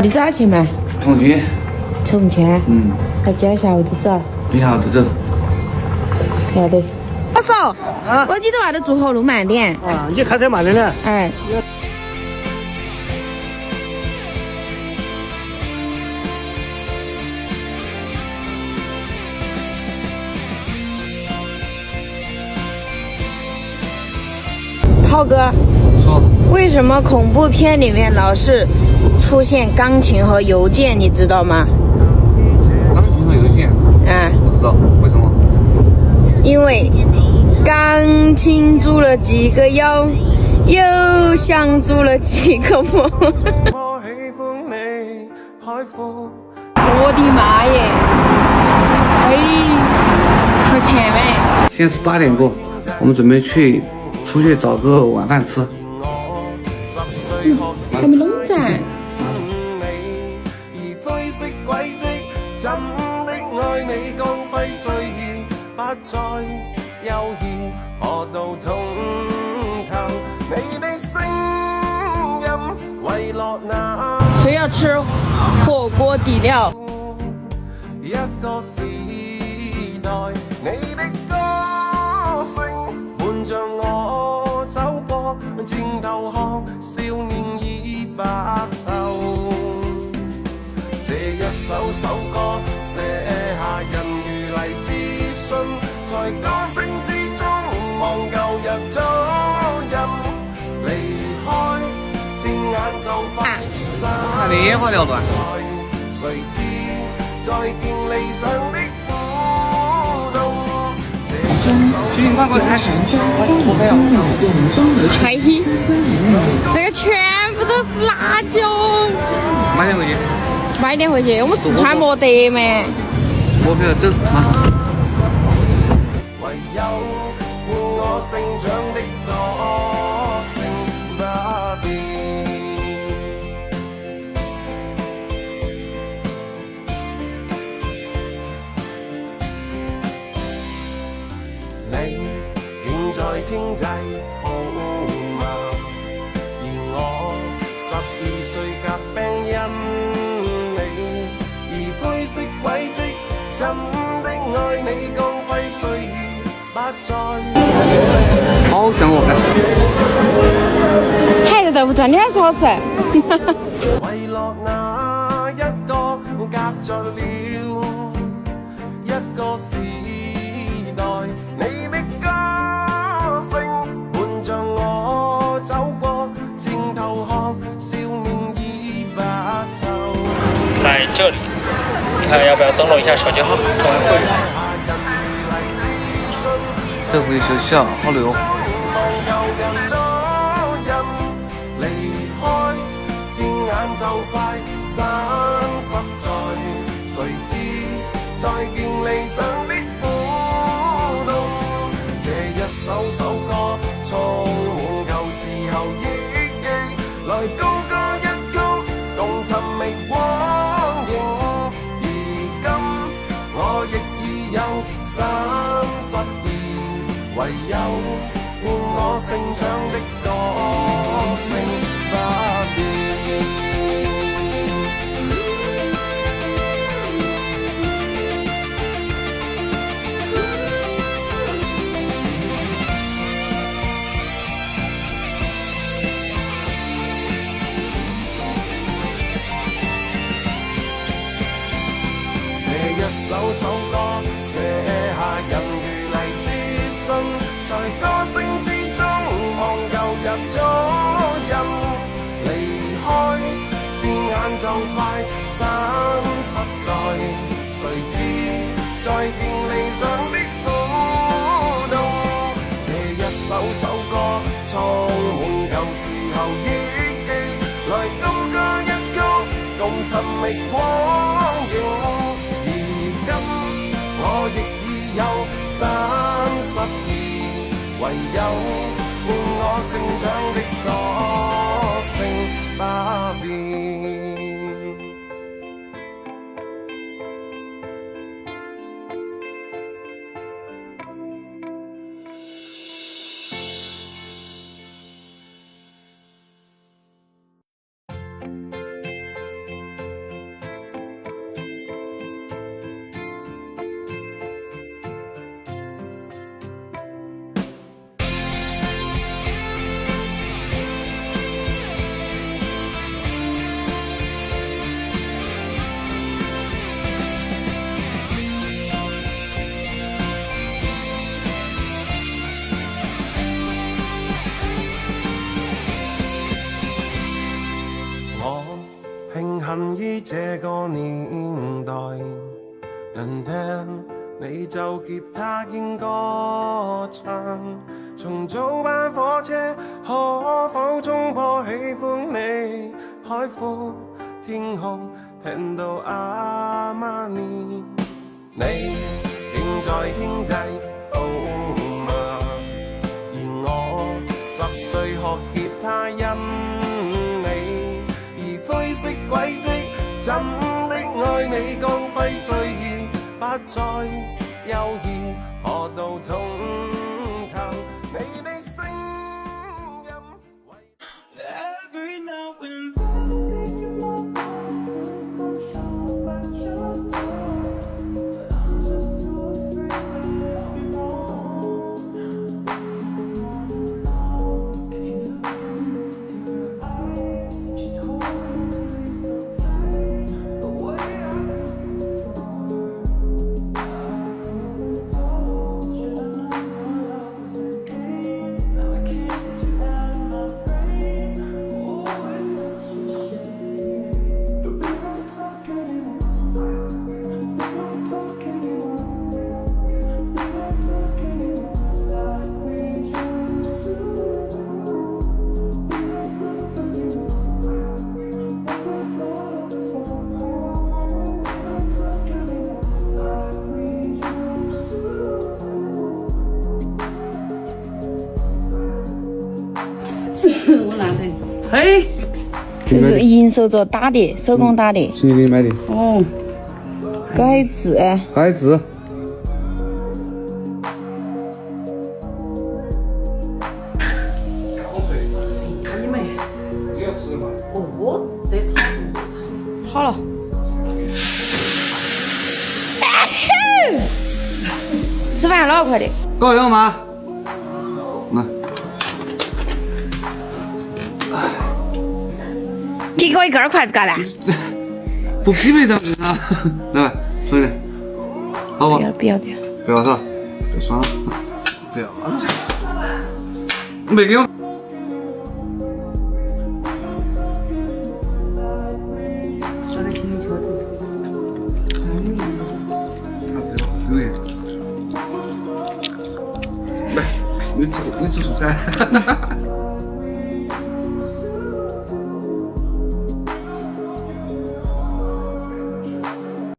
你咋去嘛？重庆。重庆？那今天下午就走。你下午就走。要得。我说，我你在外头住好路慢点。啊，你开车慢点呢。哎。涛哥，说为什么恐怖片里面老是出现钢琴和邮件，你知道吗？钢琴和邮件？不知道为什么。因为钢琴做了几个腰，邮箱做了几个梦。我的妈耶！快看没？现在是8点过，我们准備出去找個晚飯吃。还没弄赞。谁要吃火锅底料？一個時代，你的歌聲伴着我走過前頭巷，少年已白頭。這一首歌寫下人如勵志信，在歌聲之中望舊日足印，離開轉眼就快散。看你煙花撩亂。誰知再見理想的苦痛。去快快看。嘿，这个全部都是辣椒。慢點回去。慢點回去，我們四川沒得嘛。我票走馬上。唯有伴我成長的歌聲不變。你遠在天際好嗎？而我12歲夾病因你，而灰色軌跡真的愛你光輝歲月不再。好想我。海的豆腐真的很好吃。為落那一個隔着了一個時代，你的歌聲伴着我走過前頭巷，少年已白頭。在這裡，你看要不要登錄一下手機號，成為會員？這回休息啊，好累哦。眼就快散失在，誰知再見理想的苦痛。這一首歌充滿舊時候憶記，來高歌一曲，共尋覓光影。而今我亦已有32，唯有伴我成長的歌聲不變。首歌寫下人如勵志信，在歌聲之中望舊日足印，離開轉眼就快散失在，誰知再見理想的苦痛。這一首歌充滿舊時候憶記，來高歌一曲，共尋覓光影。我亦已有32，唯有伴我成長的歌聲不變。慶幸於這個年代，能聽你就吉他兼歌唱。從早班火車可否衝破喜歡你海闊天空，聽到阿瑪尼。你現在天際好嗎？而我10歲學吉他因你，而灰色軌跡怎的愛你光輝歲月不再猶豫，何到通透你的聲音。Every now and我男朋友，嘿，这是银手镯打的，手工打的。谁给你买的？哦，改字，改字。你们，这要吃吗？哦，这好了。吃饭了，快点。高粱吗？来，给我一根筷子干啥？不匹配咱们啊！来，说一点，好不？不要。不要是吧？就算了，不要。没给我。说的清楚。对。来，你吃蔬菜。